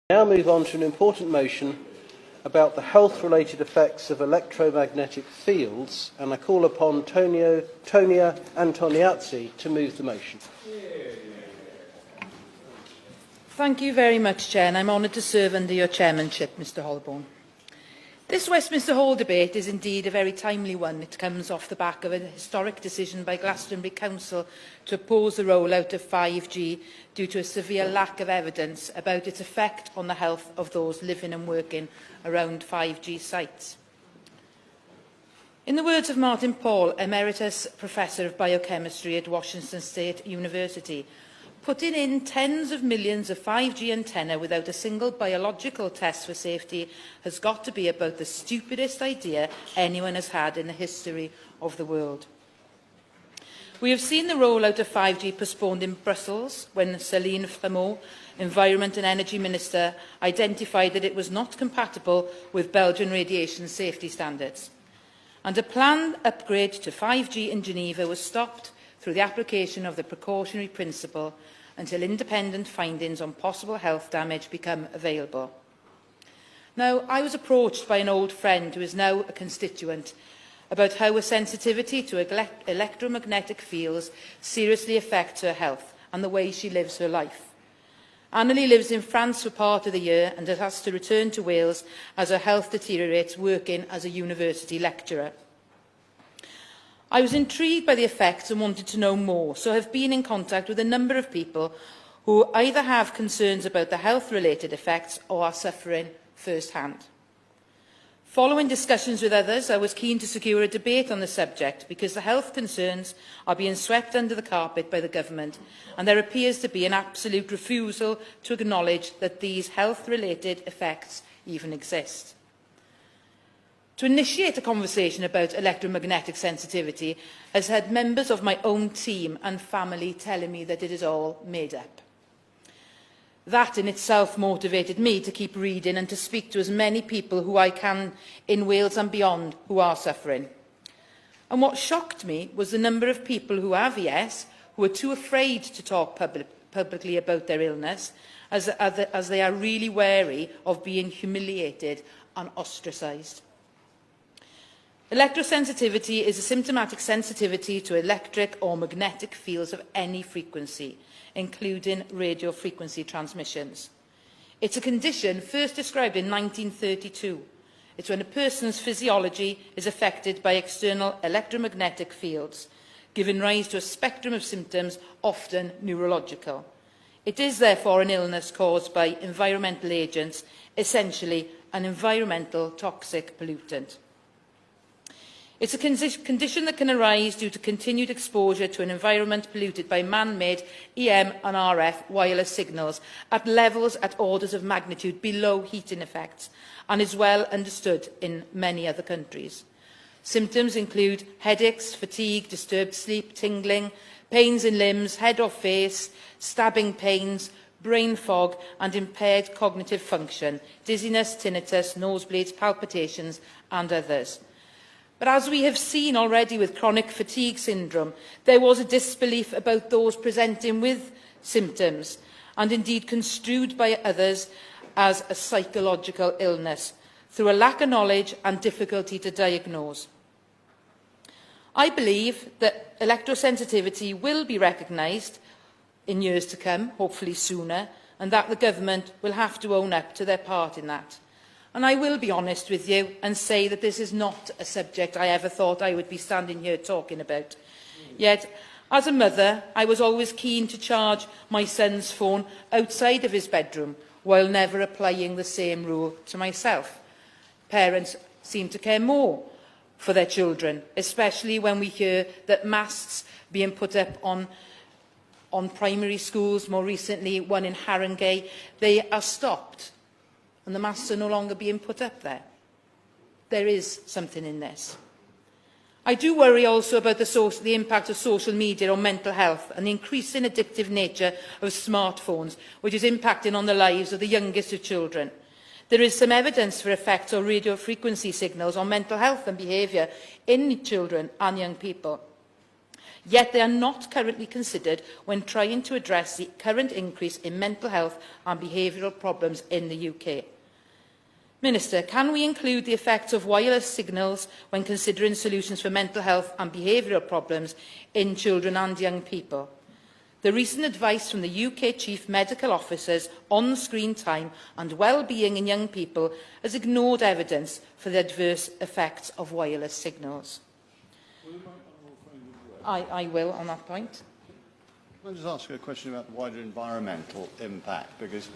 Now move on to an important motion about the health-related effects of electromagnetic fields, and I call upon Tonia Antoniazzi to move the motion. Thank you very much, Chair, and I'm honoured to serve under your chairmanship, Mr Holborn. This Westminster Hall debate is indeed a very timely one. It comes off the back of a historic decision by Glastonbury Council to oppose the rollout of 5G due to a severe lack of evidence about its effect on the health of those living and working around 5G sites. In the words of Martin Paul, Emeritus Professor of Biochemistry at Washington State University, putting in tens of millions of 5G antenna without a single biological test for safety has got to be about the stupidest idea anyone has had in the history of the world. We have seen the rollout of 5G postponed in Brussels when Céline Frémaux, Environment and Energy Minister, identified that it was not compatible with Belgian radiation safety standards. And a planned upgrade to 5G in Geneva was stopped through the application of the precautionary principle until independent findings on possible health damage become available. Now, I was approached by an old friend who is now a constituent about how a sensitivity to electromagnetic fields seriously affects her health and the way she lives her life. Annalie lives in France for part of the year and has to return to Wales as her health deteriorates working as a university lecturer. I was intrigued by the effects and wanted to know more, so I have been in contact with a number of people who either have concerns about the health-related effects or are suffering firsthand. Following discussions with others, I was keen to secure a debate on the subject because the health concerns are being swept under the carpet by the government, and there appears to be an absolute refusal to acknowledge that these health-related effects even exist. To initiate a conversation about electromagnetic sensitivity has had members of my own team and family telling me that it is all made up. That in itself motivated me to keep reading and to speak to as many people who I can in Wales and beyond who are suffering. And what shocked me was the number of people who have ES who are too afraid to talk publicly about their illness as they are really wary of being humiliated and ostracised. Electrosensitivity is a symptomatic sensitivity to electric or magnetic fields of any frequency, including radio frequency transmissions. It's a condition first described in 1932. It's when a person's physiology is affected by external electromagnetic fields, giving rise to a spectrum of symptoms, often neurological. It is therefore an illness caused by environmental agents, essentially an environmental toxic pollutant. It's a condition that can arise due to continued exposure to an environment polluted by man-made EM and RF wireless signals at levels at orders of magnitude below heating effects and is well understood in many other countries. Symptoms include headaches, fatigue, disturbed sleep, tingling, pains in limbs, head or face, stabbing pains, brain fog and impaired cognitive function, dizziness, tinnitus, nosebleeds, palpitations and others. But as we have seen already with chronic fatigue syndrome, there was a disbelief about those presenting with symptoms and indeed construed by others as a psychological illness through a lack of knowledge and difficulty to diagnose. I believe that electrosensitivity will be recognised in years to come, hopefully sooner, and that the government will have to own up to their part in that. And I will be honest with you and say that this is not a subject I ever thought I would be standing here talking about. Yet, as a mother, I was always keen to charge my son's phone outside of his bedroom while never applying the same rule to myself. Parents seem to care more for their children, especially when we hear that masts being put up on primary schools, more recently one in Haringey, they are stopped. And the masts are no longer being put up there. There is something in this. I do worry also about the impact of social media on mental health and the increasing addictive nature of smartphones, which is impacting on the lives of the youngest of children. There is some evidence for effects of radio frequency signals on mental health and behaviour in children and young people. yet they are not currently considered when trying to address the current increase in mental health and behavioural problems in the UK. Minister, can we include the effects of wireless signals when considering solutions for mental health and behavioural problems in children and young people? The recent advice from the UK Chief Medical Officers on screen time and well-being in young people has ignored evidence for the adverse effects of wireless signals. I will on that point. Can I just ask a question about the wider environmental impact? Because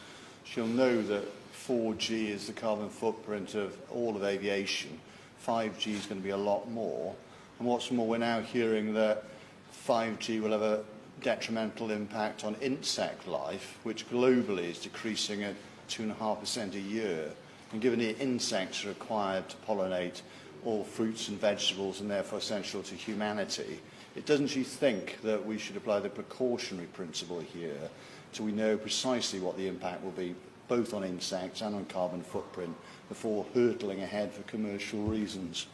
she'll know that 4G is the carbon footprint of all of aviation. 5G is going to be a lot more. And what's more, we're now hearing that 5G will have a detrimental impact on insect life, which globally is decreasing at 2.5% a year. And given the insects are required to pollinate all fruits and vegetables and therefore essential to humanity, doesn't she think that we should apply the precautionary principle here so we know precisely what the impact will be both on insects and on carbon footprint before hurtling ahead for commercial reasons?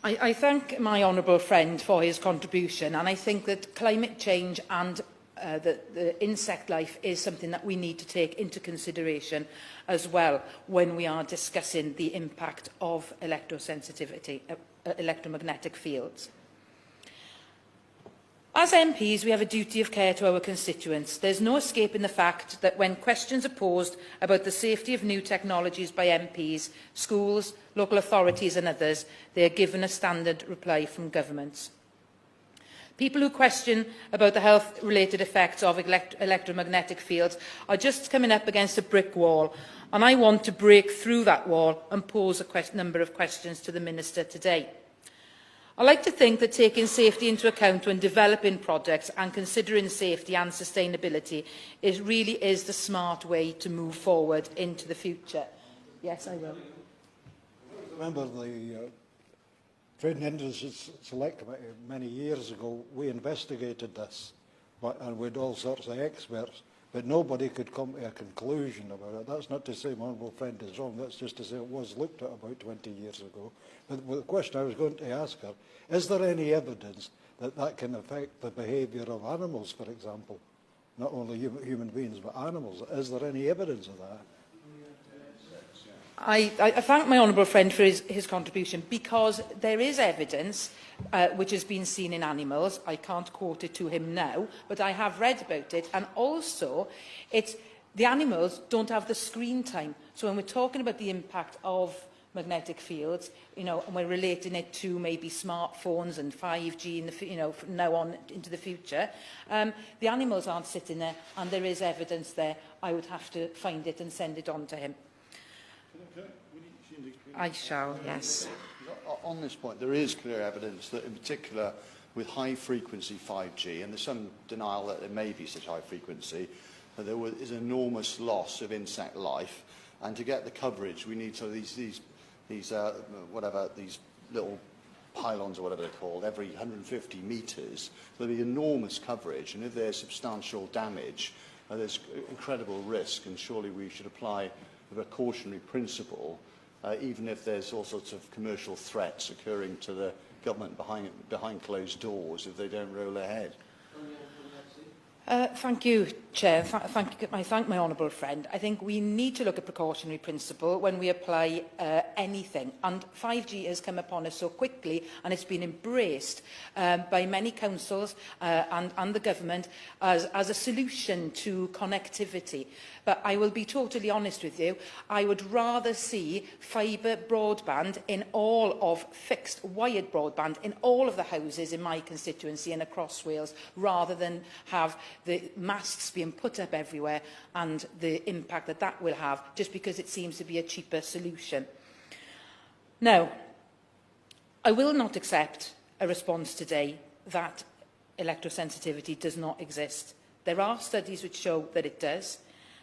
I thank my honourable friend for his contribution, and I think that climate change and the insect life is something that we need to take into consideration as well when we are discussing the impact of electrosensitivity, electromagnetic fields. As MPs, we have a duty of care to our constituents. There's no escaping the fact that when questions are posed about the safety of new technologies by MPs, schools, local authorities and others, they are given a standard reply from governments. People who question about the health-related effects of electromagnetic fields are just coming up against a brick wall, and I want to break through that wall and pose a number of questions to the Minister today. I like to think that taking safety into account when developing projects and considering safety and sustainability really is the smart way to move forward into the future. Yes, I will. Remember the Trade and Industry Select Committee many years ago, we investigated this and with all sorts of experts, but nobody could come to a conclusion about it. That's not to say my honourable friend is wrong, that's just to say it was looked at about 20 years ago. But the question I was going to ask her, is there any evidence that that can affect the behaviour of animals, for example? Not only human beings, but animals. Is there any evidence of that? I thank my honourable friend for his contribution, because there is evidence which has been seen in animals. I can't quote it to him now, but I have read about it. And also, the animals don't have the screen time. So when we're talking about the impact of magnetic fields, and we're relating it to maybe smartphones and 5G in the, from now on into the future, the animals aren't sitting there, and there is evidence there. I would have to find it and send it on to him. I shall, yes. On this point, there is clear evidence that, in particular, with high-frequency 5G, and there's some denial that there may be such high frequency, that there is enormous loss of insect life, and to get the coverage, we need these little pylons or whatever they're called, every 150 metres. There'll be enormous coverage, and if there's substantial damage, there's incredible risk, and surely we should apply the precautionary principle, even if there's all sorts of commercial threats occurring to the government behind closed doors if they don't roll ahead. Thank you, Chair. I thank my honourable friend. I think we need to look at precautionary principle when we apply anything. And 5G has come upon us so quickly, and it's been embraced by many councils and the government as a solution to connectivity. But I will be totally honest with you, I would rather see fibre broadband in all of fixed wired broadband in all of the houses in my constituency and across Wales, rather than have the masts being put up everywhere and the impact that that will have, just because it seems to be a cheaper solution. Now, I will not accept a response today that electrosensitivity does not exist. There are studies which show that it does.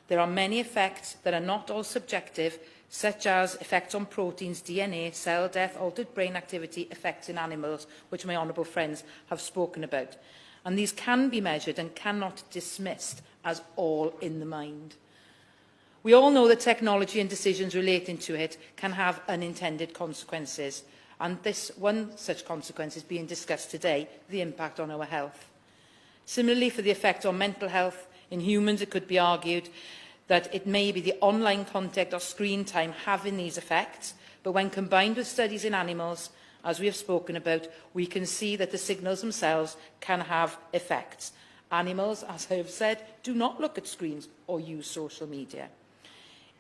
There are many effects that are not all subjective, such as effects on proteins, DNA, cell death, altered brain activity, effects in animals, which my honourable friends have spoken about. And these can be measured and cannot be dismissed as all in the mind. We all know that technology and decisions relating to it can have unintended consequences, and this one such consequence is being discussed today, the impact on our health. Similarly, for the effect on mental health in humans, it could be argued that it may be the online contact or screen time having these effects, but when combined with studies in animals, as we have spoken about, we can see that the signals themselves can have effects. Animals, as I have said, do not look at screens or use social media.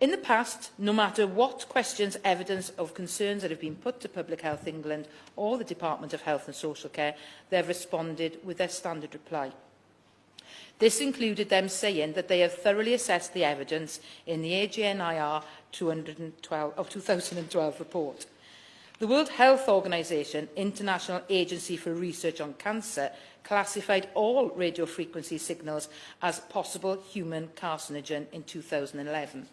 In the past, no matter what questions, evidence of concerns that have been put to Public Health England or the Department of Health and Social Care, they have responded with their standard reply. This included them saying that they have thoroughly assessed the evidence in the AGNIR 2012 report. The World Health Organization, International Agency for Research on Cancer, classified all radiofrequency signals as possible human carcinogen in 2011.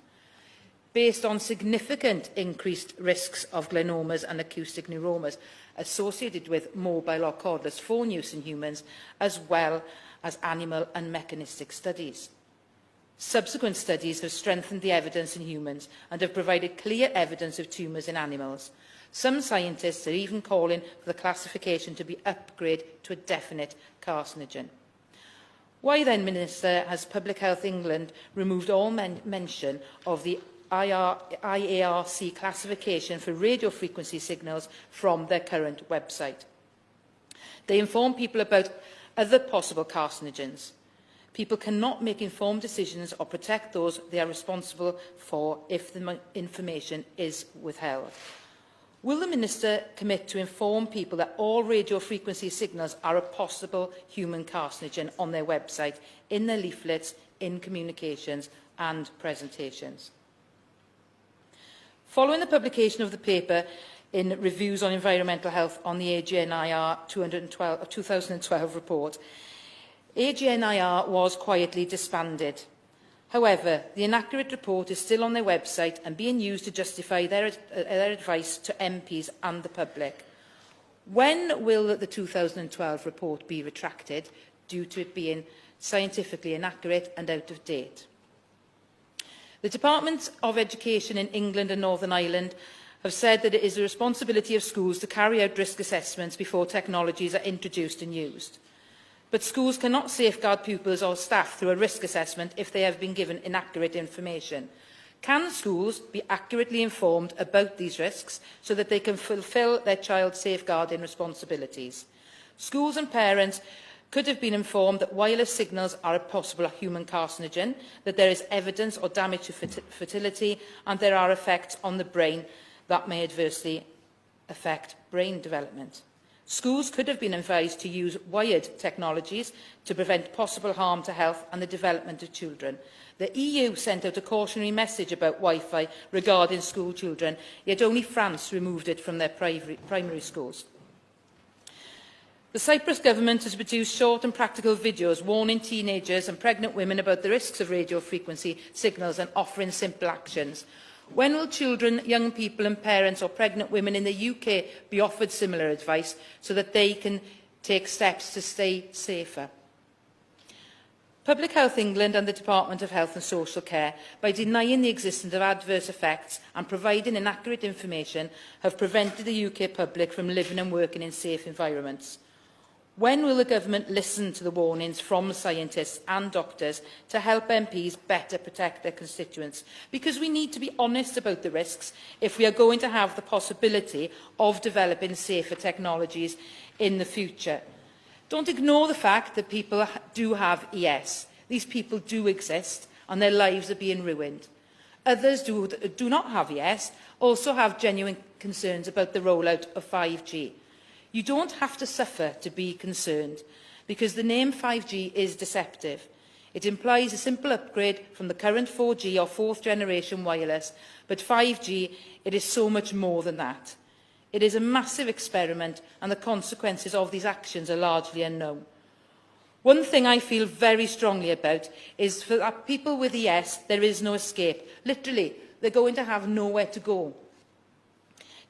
Based on significant increased risks of gliomas and acoustic neuromas associated with mobile or cordless phone use in humans, as well as animal and mechanistic studies. Subsequent studies have strengthened the evidence in humans and have provided clear evidence of tumours in animals. Some scientists are even calling for the classification to be upgraded to a definite carcinogen. Why then, Minister, has Public Health England removed all mention of the IARC classification for radiofrequency signals from their current website? They inform people about other possible carcinogens. People cannot make informed decisions or protect those they are responsible for if the information is withheld. Will the Minister commit to inform people that all radiofrequency signals are a possible human carcinogen on their website, in their leaflets, in communications and presentations? Following the publication of the paper in Reviews on Environmental Health on the AGNIR 2012 report, AGNIR was quietly disbanded. However, the inaccurate report is still on their website and being used to justify their advice to MPs and the public. When will the 2012 report be retracted due to it being scientifically inaccurate and out of date? The Department of Education in England and Northern Ireland have said that it is the responsibility of schools to carry out risk assessments before technologies are introduced and used. But schools cannot safeguard pupils or staff through a risk assessment if they have been given inaccurate information. Can schools be accurately informed about these risks so that they can fulfil their child's safeguarding responsibilities? Schools and parents could have been informed that wireless signals are a possible human carcinogen, that there is evidence or damage to fertility, and there are effects on the brain that may adversely affect brain development. Schools could have been advised to use wired technologies to prevent possible harm to health and the development of children. The EU sent out a cautionary message about Wi-Fi regarding school children, yet only France removed it from their primary schools. The Cyprus government has produced short and practical videos warning teenagers and pregnant women about the risks of radio frequency signals and offering simple actions. When will children, young people and parents or pregnant women in the UK be offered similar advice so that they can take steps to stay safer? Public Health England and the Department of Health and Social Care, by denying the existence of adverse effects and providing inaccurate information, have prevented the UK public from living and working in safe environments. When will the government listen to the warnings from scientists and doctors to help MPs better protect their constituents? Because we need to be honest about the risks if we are going to have the possibility of developing safer technologies in the future. Don't ignore the fact that people do have ES. These people do exist and their lives are being ruined. Others who do not have ES also have genuine concerns about the rollout of 5G. You don't have to suffer to be concerned, because the name 5G is deceptive. It implies a simple upgrade from the current 4G or fourth generation wireless, but 5G, it is so much more than that. It is a massive experiment, and the consequences of these actions are largely unknown. One thing I feel very strongly about is for people with ES, there is no escape. Literally, they're going to have nowhere to go.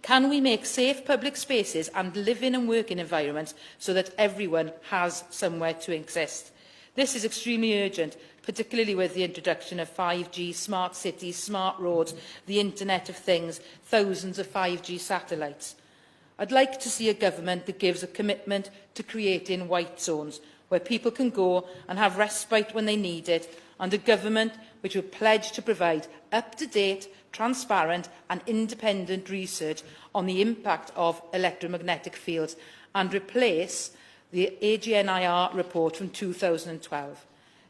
Can we make safe public spaces and living and working environments so that everyone has somewhere to exist? This is extremely urgent, particularly with the introduction of 5G, smart cities, smart roads, the Internet of Things, thousands of 5G satellites. I'd like to see a government that gives a commitment to creating white zones, where people can go and have respite when they need it, and a government which would pledge to provide up-to-date, transparent and independent research on the impact of electromagnetic fields and replace the AGNIR report from 2012.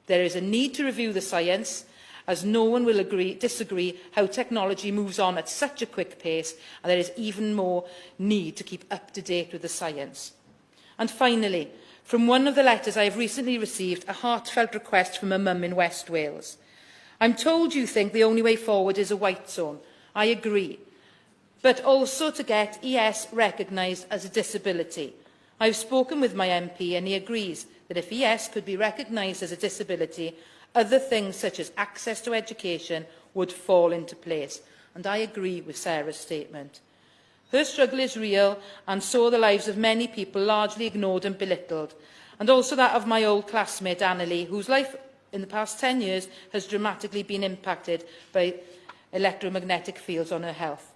There is a need to review the science, as no one will disagree how technology moves on at such a quick pace, and there is even more need to keep up to date with the science. And finally, from one of the letters I have recently received, a heartfelt request from a mum in West Wales. I'm told you think the only way forward is a white zone. I agree. But also to get ES recognised as a disability. I've spoken with my MP and he agrees that if ES could be recognised as a disability, other things such as access to education would fall into place. And I agree with Sarah's statement. Her struggle is real, and so are the lives of many people largely ignored and belittled, and also that of my old classmate Annalie, whose life in the past 10 years has dramatically been impacted by electromagnetic fields on her health.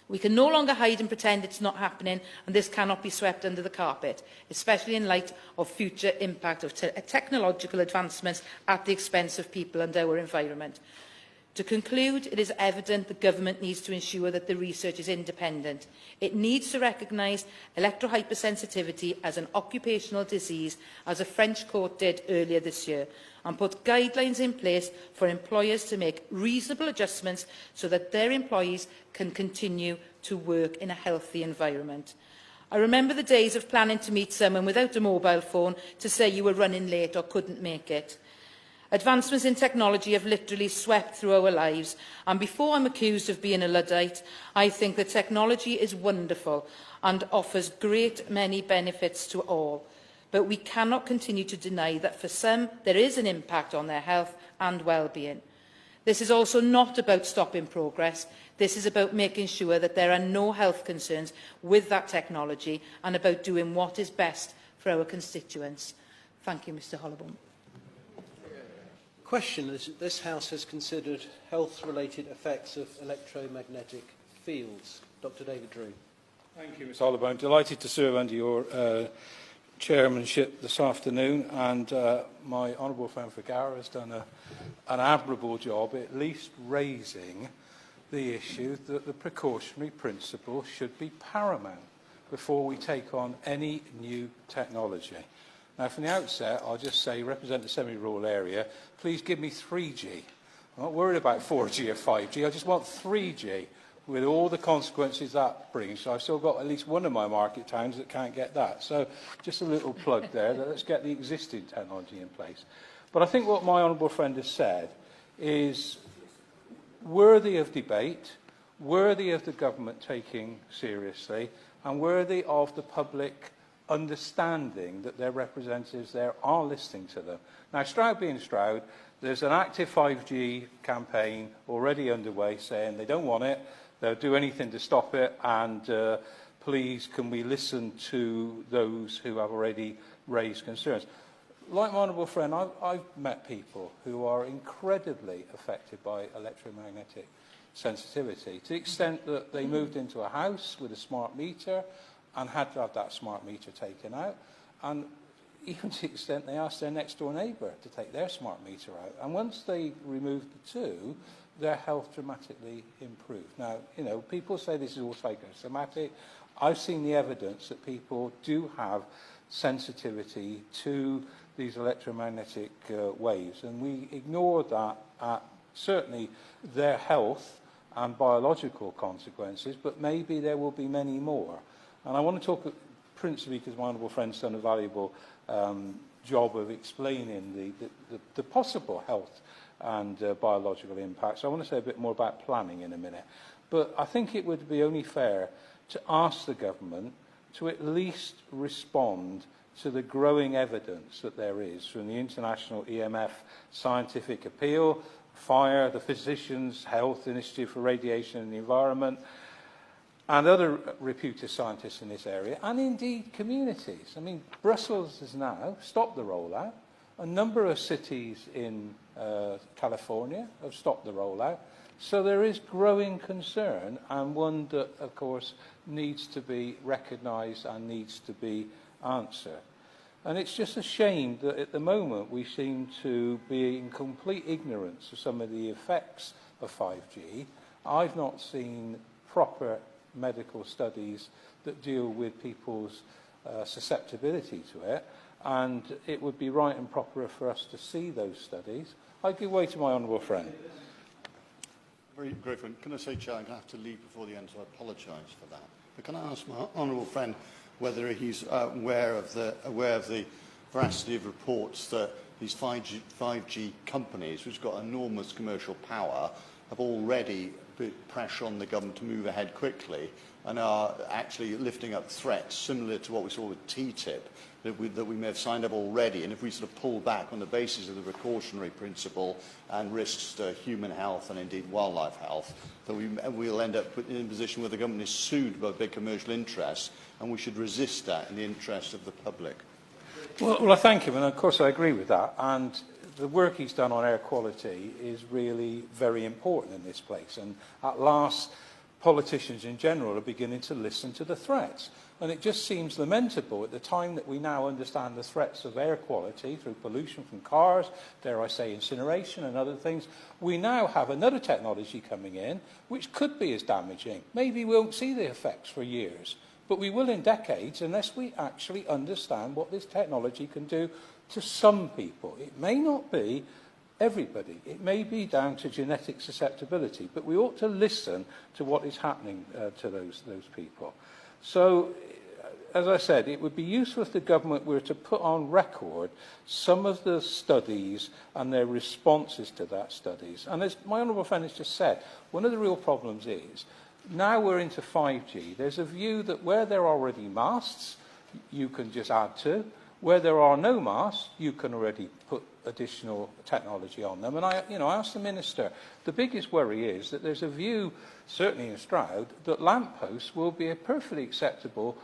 We can no longer hide and pretend it's not happening, and this cannot be swept under the carpet, especially in light of future impact of technological advancements at the expense of people and our environment. To conclude, it is evident the government needs to ensure that the research is independent. It needs to recognise electrohypersensitivity as an occupational disease, as a French court did earlier this year, and put guidelines in place for employers to make reasonable adjustments so that their employees can continue to work in a healthy environment. I remember the days of planning to meet someone without a mobile phone to say you were running late or couldn't make it. Advancements in technology have literally swept through our lives, and before I'm accused of being a Luddite, I think that technology is wonderful and offers great many benefits to all. But we cannot continue to deny that for some there is an impact on their health and well-being. This is also not about stopping progress. This is about making sure that there are no health concerns with that technology and about doing what is best for our constituents. Thank you, Mr Hollowborn. Question is, this House has considered health-related effects of electromagnetic fields. Dr David Drew. Thank you, Ms Hollowborn. Delighted to serve under your chairmanship this afternoon, and my honourable friend Vergara has done an admirable job at least raising the issue that the precautionary principle should be paramount before we take on any new technology. Now, from the outset, I'll just say, represent the semi-rural area, please give me 3G. I'm not worried about 4G or 5G, I just want 3G, with all the consequences that brings. So I've still got at least one of my market towns that can't get that. So just a little plug there, that let's get the existing technology in place. But I think what my honourable friend has said is worthy of debate, worthy of the government taking seriously, and worthy of the public understanding that their representatives there are listening to them. Now, Stroud being Stroud, there's an active 5G campaign already underway saying they don't want it, they'll do anything to stop it, and please can we listen to those who have already raised concerns. Like my honourable friend, I've met people who are incredibly affected by electromagnetic sensitivity, to the extent that they moved into a house with a smart meter and had to have that smart meter taken out, and even to the extent they asked their next door neighbour to take their smart meter out. And once they removed the two, their health dramatically improved. Now, you know, people say this is all psychosomatic. I've seen the evidence that people do have sensitivity to these electromagnetic waves, and we ignore that at certainly their health and biological consequences, but maybe there will be many more. And I want to talk principally because my honourable friend's done a valuable job of explaining the possible health and biological impacts. I want to say a bit more about planning in a minute. But I think it would be only fair to ask the government to at least respond to the growing evidence that there is from the International EMF Scientific Appeal, FIRE, the Physicians' Health Initiative for Radiation and the Environment, and other reputed scientists in this area, and indeed communities. I mean, Brussels has now stopped the rollout. A number of cities in California have stopped the rollout. So there is growing concern, and one that, of course, needs to be recognised and needs to be answered. And it's just a shame that at the moment we seem to be in complete ignorance of some of the effects of 5G. I've not seen proper medical studies that deal with people's susceptibility to it, and it would be right and proper for us to see those studies. I give way to my honourable friend. Very grateful. Can I say, Chair, I'm going to have to leave before the end, so I apologise for that. But can I ask my honourable friend whether he's aware of the veracity of reports that these 5G companies, which have got enormous commercial power, have already put pressure on the government to move ahead quickly and are actually lifting up threats similar to what we saw with TTIP, that we may have signed up already, and if we sort of pull back on the basis of the precautionary principle and risks to human health and indeed wildlife health, that we'll end up in a position where the government is sued by big commercial interests, and we should resist that in the interest of the public. Well, I thank him, and of course I agree with that. And the work he's done on air quality is really very important in this place. And at last, politicians in general are beginning to listen to the threats. And it just seems lamentable at the time that we now understand the threats of air quality through pollution from cars, dare I say incineration and other things. We now have another technology coming in which could be as damaging. Maybe we won't see the effects for years, but we will in decades unless we actually understand what this technology can do to some people. It may not be everybody. It may be down to genetic susceptibility, but we ought to listen to what is happening to those people. So, as I said, it would be useful if the government were to put on record some of the studies and their responses to that studies. And as my honourable friend has just said, one of the real problems is, now we're into 5G, there's a view that where there are already masts, you can just add to. Where there are no masts, you can already put additional technology on them. And I asked the Minister, the biggest worry is that there's a view, certainly in Stroud, that lampposts will be a perfectly acceptable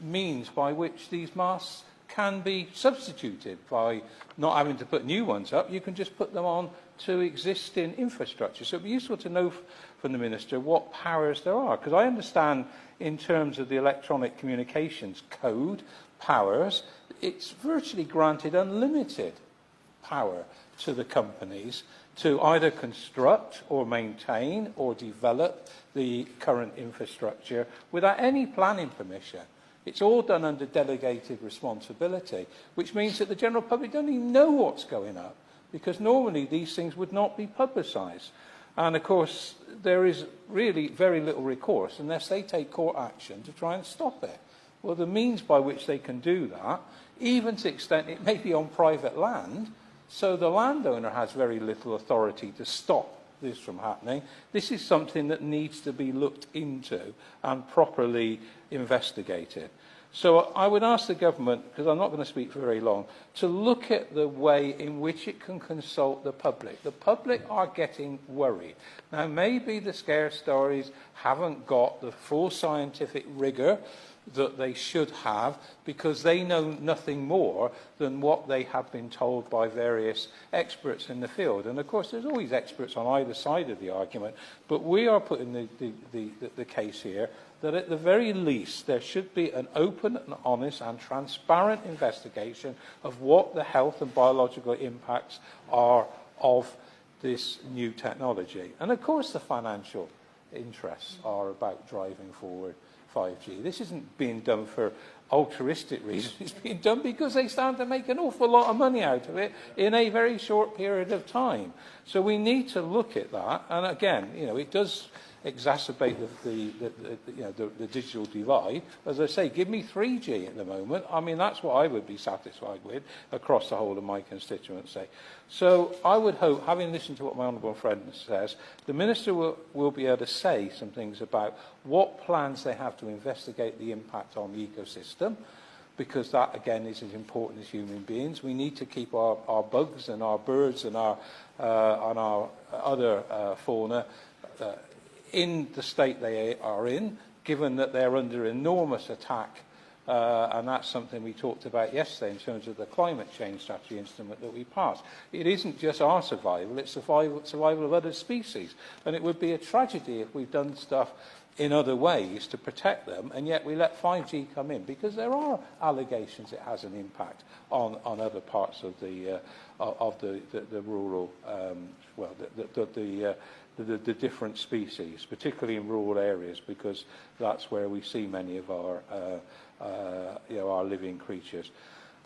means by which these masts can be substituted by not having to put new ones up. You can just put them on to existing infrastructure. So it would be useful to know from the Minister what powers there are, because I understand in terms of the electronic communications code powers, it's virtually granted unlimited power to the companies to either construct or maintain or develop the current infrastructure without any planning permission. It's all done under delegated responsibility, which means that the general public don't even know what's going up, because normally these things would not be publicised. And of course, there is really very little recourse unless they take court action to try and stop it. Well, the means by which they can do that, even to the extent it may be on private land, so the landowner has very little authority to stop this from happening. This is something that needs to be looked into and properly investigated. So I would ask the government, because I'm not going to speak for very long, to look at the way in which it can consult the public. The public are getting worried. Now, maybe the scare stories haven't got the full scientific rigour that they should have, because they know nothing more than what they have been told by various experts in the field. And of course, there's always experts on either side of the argument, but we are putting the case here that at the very least there should be an open and honest and transparent investigation of what the health and biological impacts are of this new technology. And of course the financial interests are about driving forward 5G. This isn't being done for altruistic reasons. It's being done because they stand to make an awful lot of money out of it in a very short period of time. So we need to look at that. And again, it does exacerbate the digital divide. As I say, give me 3G at the moment. I mean, that's what I would be satisfied with across the whole of my constituency. So I would hope, having listened to what my honourable friend says, the Minister will be able to say some things about what plans they have to investigate the impact on the ecosystem, because that, again, is as important as human beings. We need to keep our bugs and our birds and our other fauna in the state they are in, given that they're under enormous attack and that's something we talked about yesterday in terms of the climate change strategy instrument that we passed. It isn't just our survival, it's survival of other species. And it would be a tragedy if we've done stuff in other ways to protect them, and yet we let 5G come in, because there are allegations it has an impact on other parts of the rural, the different species, particularly in rural areas, because that's where we see many of our, our living creatures.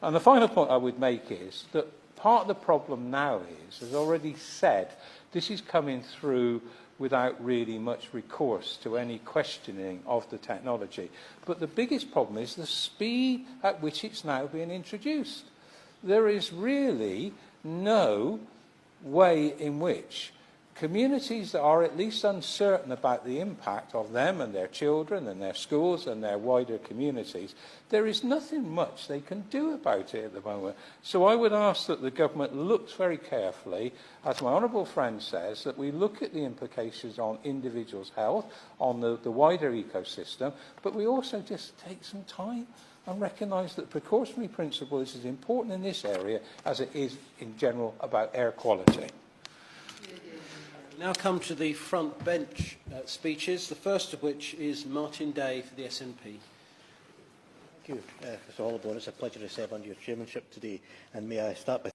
And the final point I would make is that part of the problem now is, as already said, this is coming through without really much recourse to any questioning of the technology. But the biggest problem is the speed at which it's now being introduced. There is really no way in which communities that are at least uncertain about the impact of them and their children and their schools and their wider communities, there is nothing much they can do about it at the moment. So I would ask that the government looks very carefully, as my honourable friend says, that we look at the implications on individuals' health, on the wider ecosystem, but we also just take some time and recognise that the precautionary principle is as important in this area as it is in general about air quality. Now come to the front bench speeches, the first of which is Martin Day for the SNP. Thank you, Mr Hollowborn. It's a pleasure to serve under your chairmanship today. And may I start by